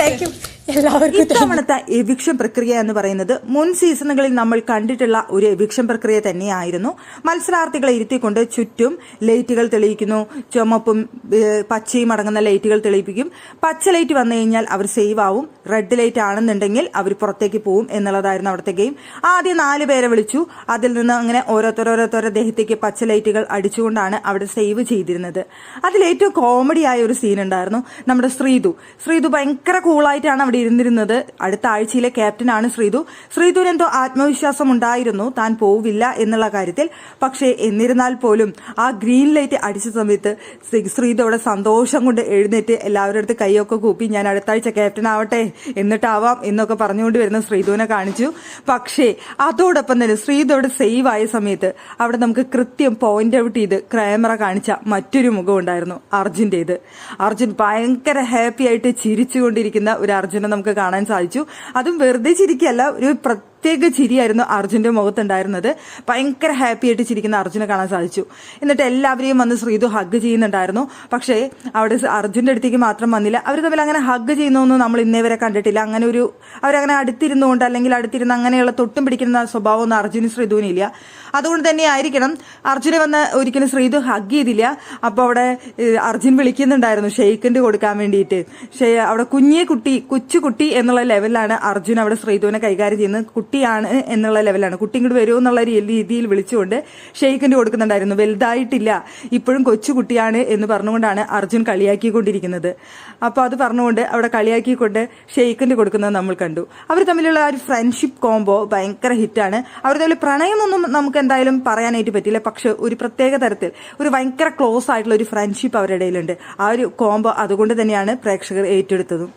Thank you എല്ലാവർക്കും. ഇത്തവണത്തെ eviction പ്രക്രിയ എന്ന് പറയുന്നത് മുൻ സീസണുകളിൽ നമ്മൾ കണ്ടിട്ടുള്ള ഒരു എവിക്ഷൻ പ്രക്രിയ തന്നെയായിരുന്നു. മത്സരാർത്ഥികളെ ഇരുത്തിക്കൊണ്ട് ചുറ്റും ലൈറ്റുകൾ തെളിയിക്കുന്നു. ചുമപ്പും പച്ചയും അടങ്ങുന്ന ലൈറ്റുകൾ തെളിയിപ്പിക്കും. പച്ച ലൈറ്റ് വന്നു കഴിഞ്ഞാൽ അവർ സേവ് ആവും, റെഡ് ലൈറ്റ് ആണെന്നുണ്ടെങ്കിൽ അവർ പുറത്തേക്ക് പോവും എന്നുള്ളതായിരുന്നു അവിടുത്തെ ഗെയിം. ആദ്യം 4 പേരെ വിളിച്ചു. അതിൽ നിന്ന് അങ്ങനെ ഓരോരുത്തരുടെ ദേഹത്തേക്ക് പച്ച ലൈറ്റുകൾ അടിച്ചുകൊണ്ടാണ് അവിടെ സേവ് ചെയ്തിരുന്നത്. അതിൽ ഏറ്റവും കോമഡി ആയ ഒരു സീൻ ഉണ്ടായിരുന്നു. നമ്മുടെ ശ്രീതു ഭയങ്കര കൂളായിട്ടാണ് അവിടെ ഇരുന്നിരുന്നത്. അടുത്ത ആഴ്ചയിലെ ക്യാപ്റ്റനാണ് ശ്രീതുവിന് എന്തോ ആത്മവിശ്വാസം ഉണ്ടായിരുന്നു താൻ പോവില്ല എന്നുള്ള കാര്യത്തിൽ. പക്ഷേ എന്നിരുന്നാൽ പോലും ആ ഗ്രീൻ ലൈറ്റ് അടിച്ച സമയത്ത് ശ്രീതു അവിടെ സന്തോഷം കൊണ്ട് എഴുന്നേറ്റ് എല്ലാവരുടെ അടുത്ത് കൈയൊക്കെ കൂപ്പി ഞാൻ അടുത്ത ആഴ്ച ക്യാപ്റ്റൻ ആവട്ടെ എന്നിട്ടാവാം എന്നൊക്കെ പറഞ്ഞുകൊണ്ട് വരുന്ന ശ്രീതുവിനെ കാണിച്ചു. പക്ഷേ അതോടൊപ്പം തന്നെ ശ്രീതു അവിടെ സേവ് ആയ സമയത്ത് അവിടെ നമുക്ക് കൃത്യം പോയിന്റ് ഔട്ട് ചെയ്ത് ക്യാമറ കാണിച്ച മറ്റൊരു മുഖം ഉണ്ടായിരുന്നു, അർജുന്റേത്. അർജുൻ ഭയങ്കര ഹാപ്പി ആയിട്ട് ചിരിച്ചുകൊണ്ടിരിക്കുന്ന ഒരു അർജുനെ നമുക്ക് കാണാൻ സാധിച്ചു. അതും വെറുതെ ചിരിക്കുകയല്ല, ഒരു പ്രത്യേക ചിരിയായിരുന്നു അർജുന്റെ മുഖത്തുണ്ടായിരുന്നത്. ഭയങ്കര ഹാപ്പി ആയിട്ട് ചിരിക്കുന്ന അർജുനെ കാണാൻ സാധിച്ചു. എന്നിട്ട് എല്ലാവരെയും വന്ന് ശ്രീതു ഹഗ് ചെയ്യുന്നുണ്ടായിരുന്നു. പക്ഷേ അവിടെ അർജുന്റെ അടുത്തേക്ക് മാത്രം വന്നില്ല. അവർ തമ്മിൽ അങ്ങനെ ഹഗ് ചെയ്യുന്നൊന്നും നമ്മൾ ഇന്നേ വരെ കണ്ടിട്ടില്ല. അങ്ങനെ അവരങ്ങനെ അടുത്തിരുന്നുകൊണ്ട് അല്ലെങ്കിൽ അടുത്തിരുന്ന് അങ്ങനെയുള്ള തൊട്ടും പിടിക്കുന്ന സ്വഭാവമൊന്നും അർജുനും ശ്രീതുവിനും ഇല്ല. അതുകൊണ്ട് തന്നെ ആയിരിക്കണം അർജുനെ വന്ന് ഒരിക്കലും ശ്രീതു ഹഗ് ചെയ്തില്ല. അപ്പോൾ അവിടെ അർജുൻ വിളിക്കുന്നുണ്ടായിരുന്നു ഷെയ്ക്കിന്റെ കൊടുക്കാൻ വേണ്ടിയിട്ട്. അവിടെ കൊച്ചുകുട്ടി എന്നുള്ള ലെവലിലാണ് അർജുൻ അവിടെ ശ്രീതുവിനെ കൈകാര്യം ചെയ്യുന്നത്. കുട്ടിയാണ് എന്നുള്ള ലെവലാണ്. കുട്ടി ഇങ്ങോട്ട് വരുമോ എന്നുള്ള രീതിയിൽ വിളിച്ചുകൊണ്ട് ഷെയ്ക്കിന്റെ കൊടുക്കുന്നുണ്ടായിരുന്നു. വലുതായിട്ടില്ല, ഇപ്പോഴും കൊച്ചുകുട്ടിയാണ് എന്ന് പറഞ്ഞുകൊണ്ടാണ് അർജുൻ കളിയാക്കിക്കൊണ്ടിരിക്കുന്നത്. അപ്പോൾ അത് പറഞ്ഞുകൊണ്ട് അവിടെ കളിയാക്കിക്കൊണ്ട് ഷെയ്ക്കിന്റെ കൊടുക്കുന്നത് നമ്മൾ കണ്ടു. അവർ തമ്മിലുള്ള ആ ഒരു ഫ്രണ്ട്ഷിപ്പ് കോംബോ ഭയങ്കര ഹിറ്റാണ്. അവർ തമ്മിൽ പ്രണയമൊന്നും നമുക്ക് എന്തായാലും പറയാനായിട്ട് പറ്റില്ല. പക്ഷെ ഒരു പ്രത്യേക തരത്തിൽ ഒരു ഭയങ്കര ക്ലോസ് ആയിട്ടുള്ള ഒരു ഫ്രണ്ട്ഷിപ്പ് അവരുടെ ഇടയിലുണ്ട്. ആ ഒരു കോംബോ അതുകൊണ്ട് തന്നെയാണ് പ്രേക്ഷകർ ഏറ്റെടുത്തതും.